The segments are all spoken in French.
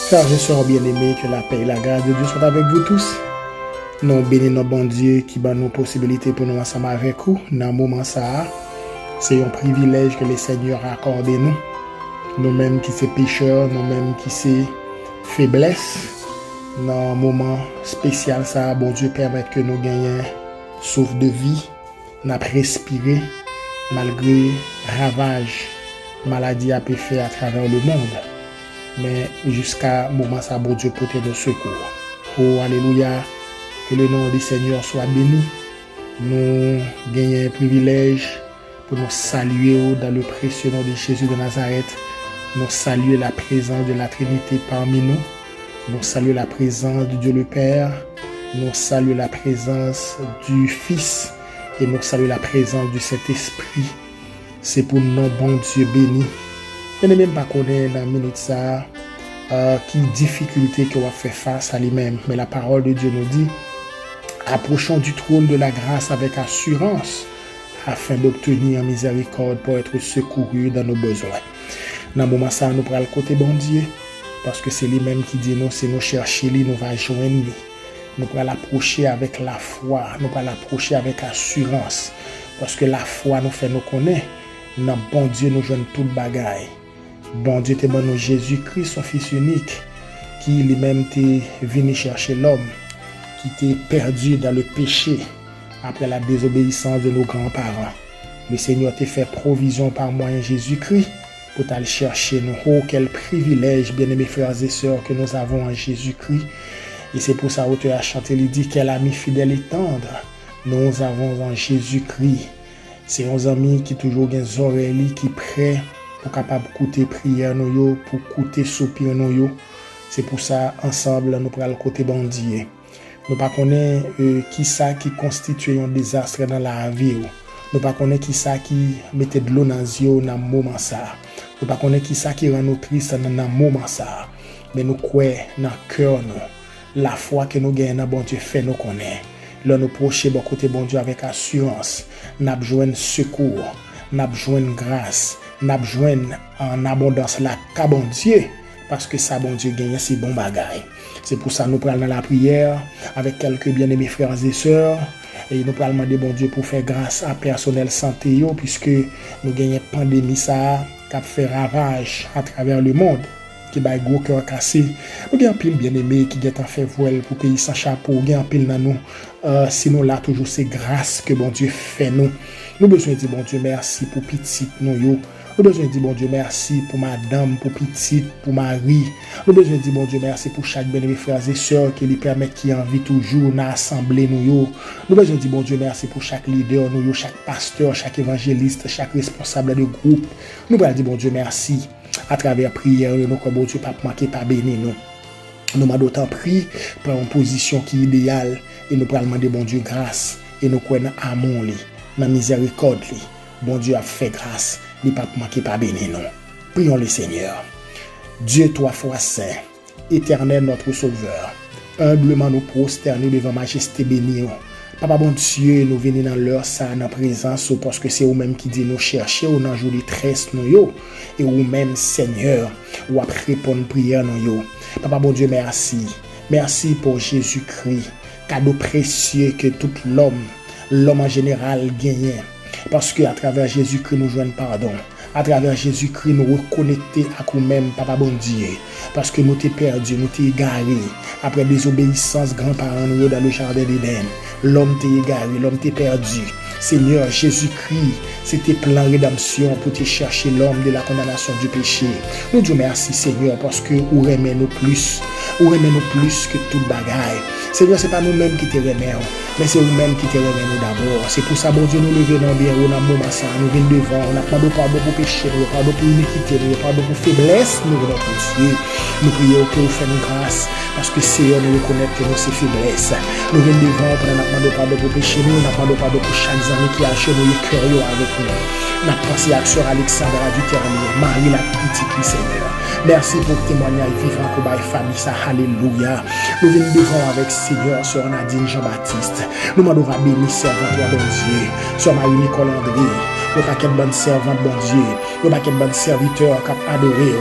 Frères et sœurs bien-aimés, que la paix et la grâce de Dieu soient avec vous tous. Nous bénissons notre bon Dieu qui donne nos possibilités pour nous ensemble avec vous. Dans ce moment, c'est un privilège que le Seigneur a accordé nous. Nous-mêmes qui sommes pécheurs, nous-mêmes qui sommes faiblesses. Dans un moment spécial, bon Dieu permet que nous gagnions souffle de vie, nous respirer malgré ravage maladie a pu faire à travers le monde. Mais jusqu'à moment ça, bon Dieu porte nos secours. Oh, alléluia, que le nom du Seigneur soit béni. Nous gagnons un privilège pour nous saluer dans le précieux nom de Jésus de Nazareth. Nous saluer la présence de la Trinité parmi nous. Nous saluer la présence de Dieu le Père. Nous saluer la présence du Fils. Et nous saluer la présence du Saint-Esprit. C'est pour nous, bon Dieu béni. Je ne même pas connaître dans la minute ça qui difficulté qu'on va faire face à lui-même. Mais la parole de Dieu nous dit, approchons du trône de la grâce avec assurance afin d'obtenir miséricorde pour être secouru dans nos besoins. Dans le moment ça, nous prenons le côté bon Dieu parce que c'est lui-même qui dit nous, c'est nous chercher lui, nous va joindre lui. Nous prenons l'approcher avec la foi, nous prenons l'approcher avec assurance parce que la foi nous fait nous connaître. Dans bon Dieu nous joignons toute bagaille. Bon Dieu te donne Jésus-Christ, son Fils unique, qui lui-même t'est venu chercher l'homme, qui t'est perdu dans le péché après la désobéissance de nos grands-parents. Le Seigneur t'a fait provision par moyen Jésus-Christ pour t'aller chercher nous. Oh, quel privilège, bien-aimés frères et sœurs, que nous avons en Jésus-Christ. Et c'est pour ça que l'auteur a chanté, il dit quel ami fidèle et tendre nous avons en Jésus-Christ. C'est un ami qui toujours a des oreilles qui prêt pour capable écouter prière nous pour écouter soupir nous. C'est pour ça ensemble nous prenons le côté bon Dieu. Nous pas connaît qui ça qui constitue un désastre dans la vie. Nous pas connaît qui ça qui mettait de l'eau dans les yeux dans moment ça. Nous pas connaît qui ça qui rend nous triste dans moment ça. Mais nous croyons dans cœur nous la foi que nous gagnons dans bon Dieu fait nous connaît. Là nous procher bon côté bon Dieu avec assurance, n'a besoin secours, n'a besoin grâce, n'a besoin en abondance la ka bon Dieu parce que ça bon Dieu gagne c'est bon bagaille. C'est pour ça nous prenons dans la prière avec quelques bien-aimés frères et sœurs et nous prenons demander bon Dieu pour faire grâce à personnel santé yo puisque nous gagnons pandémie ça qui a fait ravage à travers le monde. Qui ba gros cœur cassé. Nous gagne pile bien-aimé qui gagne fait voile pour pays sans chapeau, gagne pile dans nous. Sinon là toujours c'est grâce que bon Dieu fait nous. Nous besoin de dire bon Dieu merci pour petite nous yo. Nous besoin de dire bon Dieu merci pour madame, pour petite, pour mari. Nous besoin de dire bon Dieu merci pour chaque bien-aimé frères et sœurs qui lui permettent qui en vie toujours dans assemblée nous yo. Nous besoin de dire bon Dieu merci pour chaque leader nous yo, chaque pasteur, chaque évangéliste, chaque responsable de groupe. Nous besoin de dire bon Dieu merci. À travers prière, nous comme bon Dieu pas manquer pas bénir nous. Nous m'a d'autant pris pour une position qui est idéale et nous prenons demander bon Dieu grâce et nous croyons dans amour li, dans miséricorde li. Bon Dieu a fait grâce, il pas manquer pas bénir nous. Prions le Seigneur. Dieu trois fois saint, éternel notre sauveur, humblement nous prosterner devant majesté bénie. Papa bon Dieu, nous venons dans l'heure ça dans présence parce que c'est vous même qui dit nous chercher ou dans jour de tresse nous yo et vous même Seigneur ou après répondre prière nous yo. Papa bon Dieu merci. Merci pour Jésus-Christ, cadeau précieux que tout l'homme en général gagne parce que à travers Jésus-Christ nous joignons pardon. À travers Jésus-Christ, nous reconnecter à nous-mêmes, Papa bon Dieu. Parce que nous t'es perdu, nous t'es égaré. Après désobéissance, grands-parents nous dans le jardin d'Éden. L'homme t'est égaré, l'homme t'est perdu. Seigneur Jésus-Christ, c'était plein de rédemption pour te chercher l'homme de la condamnation du péché. Nous disons merci Seigneur parce que vous aimez nous plus. Vous aimez nous plus que toute bagaille. Seigneur, c'est pas nous-mêmes qui te remercions, mais c'est vous-même qui te remercions d'abord. C'est pour ça, bon Dieu, nous levons dans bien haut dans le moment ça. Nous venons devant, on a demandé pardon pour péché, nous pardon pour iniquité, nous pardon pour faiblesse, nous venons pour Dieu. Nous prions que vous faites nous grâce, parce que Seigneur, nous reconnaissons que nous c'est faiblesse. Nous venons devant, on a demandé pardon pour péché, nous a demandé pardon pour chaque ami qui a acheté nos cœurs avec nous. Nous avons pensé à Sœur Alexandra du Ternier, Marie la petite, Seigneur. Merci pour le témoignage vivant pour la famille, ça, alléluia. Nous venons devant avec Seigneur, Sœur Nadine Jean-Baptiste. Nous demandons à bénir servant toi, bon Dieu. Sœur Marie-Nicole André. yo pas quel bon servant bon Dieu, yo pas quel bon serviteur qui a adoré,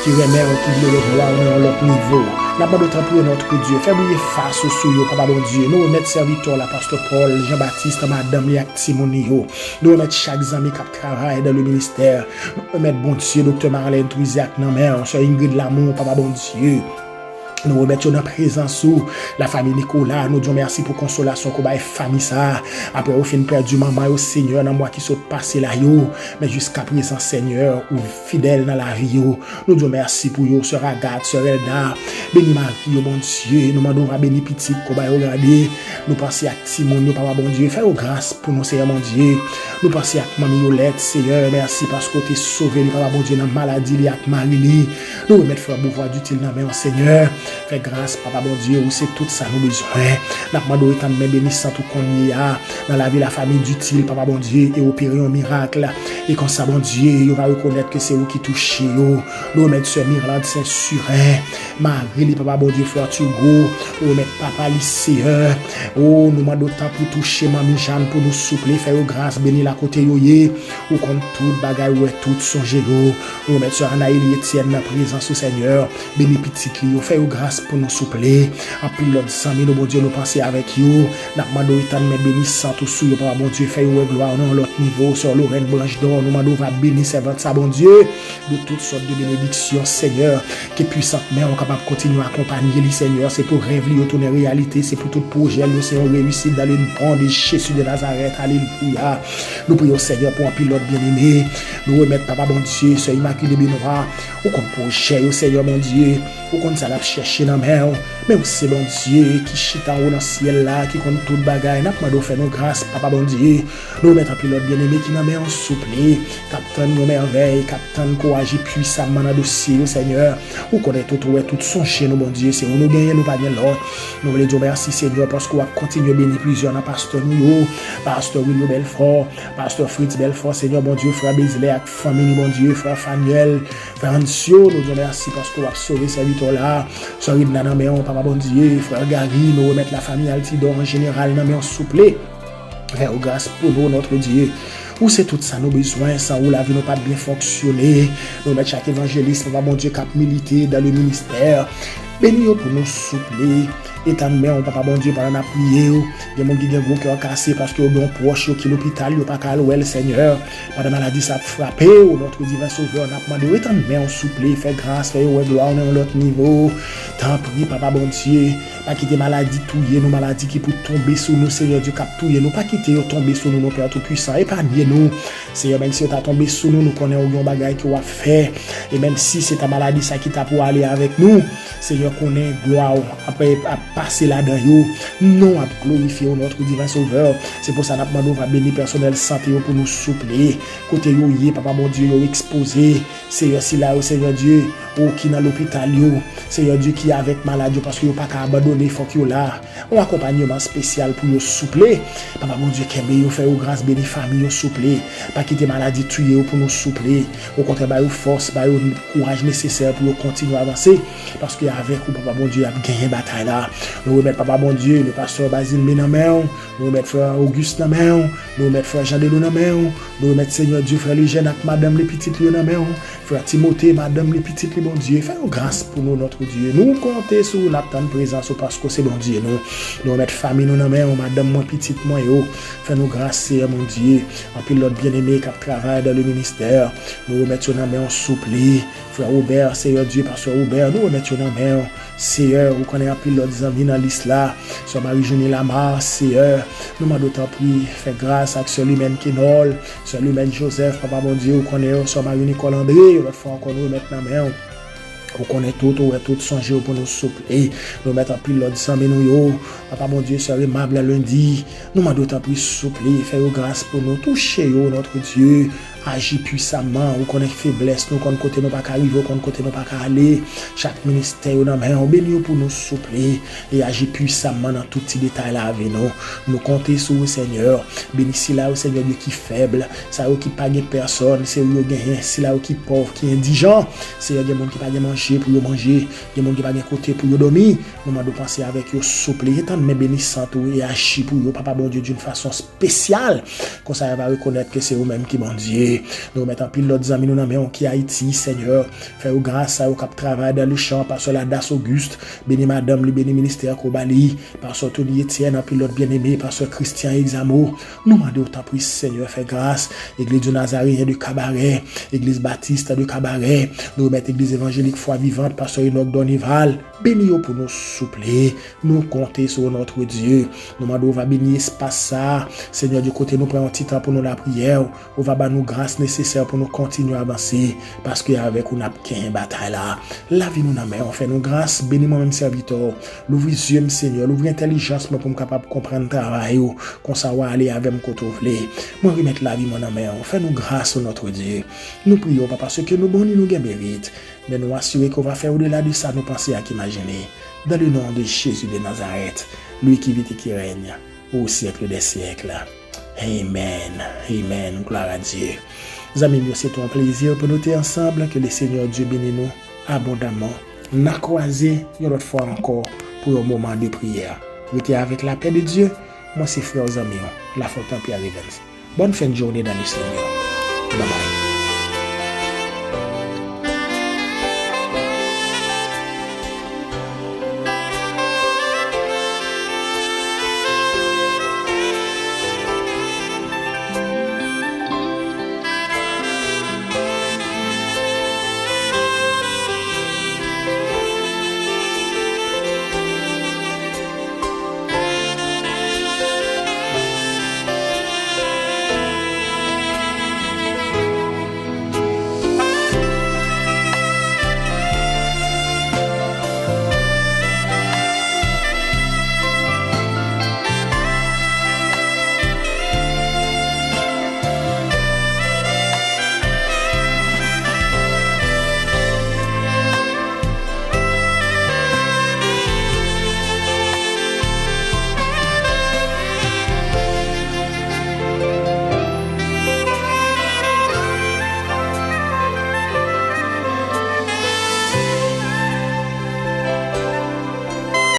qui remet, qui veut le voir dans l'autre niveau. N'a pas d'autre pour notre Dieu. Fais briller face au souillot, papa bon Dieu. Nous remettons serviteur, la pasteur Paul, Jean-Baptiste, madame, et Timonio. Nous remettons chaque ami qui travaille dans le ministère. Nous remettons bon Dieu, docteur Marlène Trouisac, non mais, soeur Ingrid Lamour, papa bon Dieu. Nous remettons dans présence sous la famille Nicolas. Nous disons merci pour consolation qu'on va famille ça. Après, au fin perdu maman au Seigneur dans moi qui saute passé là yo. Mais jusqu'à présent, Seigneur, ou fidèle dans la vie yo. Nous disons merci pour yo, sœur Agathe, sœur Elda. Béni Marie, mon Dieu. Nous demandons à béni petit qu'on va regarder. Nous pensons à Timon, papa bon Dieu. Fais grâce pour nous, Seigneur, mon Dieu. Nous pensons à Mamie Yolette, Seigneur. Merci parce que tu es sauvé, papa bon Dieu, dans la maladie, avec Marie. Nous remettons frère Beauvoir d'utile dans la main, Seigneur. Fais grâce, papa bon Dieu, c'est tout ça nous besoin. Nous demandons tant de bénissant tout qu'on y a dans la vie, la famille d'utile, papa bon Dieu, et opérer un miracle. Et comme ça, bon Dieu, il va reconnaître que c'est vous qui touchez. Nous remettons ce miracle, c'est sûr. Marie, papa bon Dieu, frère Tugo, nous remettons papa lycéen. Oh, nous demandons tant pour toucher Mamie Jeanne, pour nous soupler, faire grâce, bénir la côté yoye, ou contre tout bagaille, ou tout son gélo. Nous remettons sur Anaïli Etienne, la présence au Seigneur, bénir petit Clio, faire grâce pour nous soupler. Après l'autre 100 000, bon Dieu, nous penser avec vous. Nous demandons tant de bénissant tout sous, papa bon Dieu, faire gloire dans l'autre niveau, sur Lorraine Branche d'Or. Nous demandons va bénir servante ça, bon Dieu, de toutes sortes de bénédictions, Seigneur, qui puissante, mais on est capable de continuer à accompagner les Seigneur. C'est pour rêve, tourner réalité, c'est pour tout projet, nous Seigneur, réussite dans le nom de Jésus de Nazareth. Alléluia. Nous prions, Seigneur, pour un pilote bien-aimé. Nous remettons, papa bon Dieu, sur Immaculée Benoît, ou comme projet, au Seigneur, mon Dieu, ou comme ça l'a cherché dans la main, mais aussi, bon Dieu, qui chite en haut dans le ciel là, qui compte tout bagaille, n'a pas de faire nos grâces, papa bon Dieu. Nous remettons un pilote bien-aimé qui n'a pas souple, capitaine nos merveilles, capitaine courageux puissamment dans le dossier, au Seigneur, ou connaît tout son chez nous, bon Dieu, c'est où nous gagnons, nous pas bien l'autre. Nous voulons dire merci, Seigneur, parce qu'on va continuer à bénir plusieurs dans pasteur nous, pasteur William Belfort, pasteur Fritz Belfort, Seigneur, bon Dieu, frère Bézilé, famille, bon Dieu, frère Fanuel, frère Ancio, nous disons merci parce qu'on va sauver ces serviteurs-là, sur Ibn Naméon, papa bon Dieu, frère Gary, nous remettre la famille Altidor en général, Naméon souple, frère grâce pour nous, notre Dieu. Où c'est tout ça nos besoins, sans où la vie n'a pas bien fonctionné, nous mettre chaque évangéliste, papa bon Dieu, cap militer dans le ministère, bénis pour nous soupler. Et tant même, papa bon Dieu, pendant la prière, il y a des gens qui ont un gros cœur cassé parce qu'ils ont un proche qui est l'hôpital, ils n'ont pas qu'à le Seigneur. Pendant la maladie, ça a frappé, notre divin sauveur, on a demandé, et tant même, souple, fait grâce, fait gloire, on est à l'autre niveau. Tant pis, papa bon Dieu, pas quitter maladie, touiller nos maladies qui peuvent tomber sur nous, Seigneur Dieu, cap touiller nous, pas quitter, tomber sur nous, nos Père Tout-Puissant, épargnez nous, Seigneur, même si on t'a tombé sur nous, nous connaissons un bagage qu'on va faire, et même si c'est ta maladie, ça qui t'a pour aller avec nous, Seigneur, qu'on ait gloire, après, passer là-dedans, non à glorifier notre divin sauveur. C'est pour ça que nous va bénir personnel santé pour nous soupler. Côté yo, papa mon Dieu, exposé. Seigneur, si là, Seigneur Dieu, qui dans l'hôpital, Seigneur Dieu qui est avec malade, parce qu'il n'y a pas qu'à abandonner, il faut qu'il y ait là. Un accompagnement spécial pour nous soupler. Papa mon Dieu, qui aime, fait grâce, bénir famille, soupler. Pas quitter maladie, tuer pour nous soupler. Au contraire, bah, force, bah, courage nécessaire pour nous continuer à avancer. Parce qu'avec vous, papa mon Dieu, a gagné bataille là. Nous remettons papa bon Dieu, le pasteur Basile Ménamel, nous remettons frère Auguste Namel, nous remettons frère Jean-Delou Namel, nous remettons Seigneur Dieu, frère Eugène avec madame les petites Namel, frère Timothée, madame les petites bon Dieu, fais grâce pour nous, notre Dieu. Nous comptons sur notre présence parce que c'est bon Dieu. Nous remettons famille nous Namel, madame moi petite moi yo, fais nous grâce, mon Dieu, en pilote bien-aimé qui travaille dans le ministère, nous remettons Namel souple, frère Robert, Seigneur Dieu, pasteur Robert, nous remettons Namel, Seigneur, vous connaissez un pilote amis dans l'islam là, sur Marie-Journée Lamar, Seigneur, nous m'en d'autant pris, fait grâce à sur lui-même Kenol, sur lui-même Joseph, papa mon Dieu, vous connaissez sur Marie-Nicole André, il faut encore nous remettre la main. On connaît tout songer pour nous soupler. Nous mettons pile l'autre sang, mais nous, papa mon Dieu, sera aimable lundi. Nous m'en d'autant plus soupler, faire grâce pour nous toucher, notre Dieu. agis puissamment, ou connaît faiblesse, nous connaît côté nous pas arriver, ou connaît côté nous pas aller. Chaque ministère dans main, on bénit pour nous soupler et agis puissamment dans tout petit détail là avec nous. Nous compter sur le Seigneur. Bénis là au Seigneur Dieu qui est faible, ça qui pas de personne, c'est où gagner, c'est là qui pauvre, qui indigent, c'est il y a des gens qui pas de manger pour manger, il y a des gens qui pas de côté pour dormir. Nous m'avons penser avec eux soupler, étant mais bénissant et agis pour eux, papa bon Dieu d'une façon spéciale, comme ça va reconnaître que c'est eux-mêmes qui m'ont dit. Nous mettons pile l'autre amis nous dans main qui Haïti, Seigneur, fais grâce à eux qui travaillent dans le champ, parce que la Das Auguste, béni madame, le béni ministère Kobali, parce que Tony Etienne, puis l'autre bien-aimé, parce que Christian Examo, nous demandons autant pour Seigneur, fais grâce, Église du Nazaréen de Cabaret, Église Baptiste de Cabaret, nous mettons Église évangélique Foi Vivante, parce que Enoch Donival, béni pour nous soupler, nous compter sur notre Dieu, nous demandons, on va bénir espace ça, Seigneur du côté, nous prenons un petit temps pour nous la prière, on va nous grâce nécessaire pour nous continuer à avancer, parce qu'avec nous avons une bataille là, la vie nous n'a main, on fait nous grâce, bénis moi-même serviteur, l'ouvre les yeux, Seigneur, l'ouvre l'intelligence pour me capable de comprendre le travail, qu'on savoir aller avec me côtoyer, moi remettre la vie mon main, on fait nous grâce au notre Dieu, nous prions pas parce que nous bons nous gain mérite, mais nous assurer qu'on va faire au-delà de ça, nous penser à qu'imaginer, dans le nom de Jésus de Nazareth, lui qui vit et qui règne au siècle des siècles. Amen. Amen. Gloire à Dieu. Les amis, c'est un plaisir pour nous être ensemble. Que le Seigneur Dieu bénisse nous abondamment. N'a croisé une autre fois encore pour un moment de prière. Restez avec la paix de Dieu. Moi, c'est frère Zamion, la Fontaine Pierre Evans. Bonne fin de journée dans le Seigneur. Bye bye.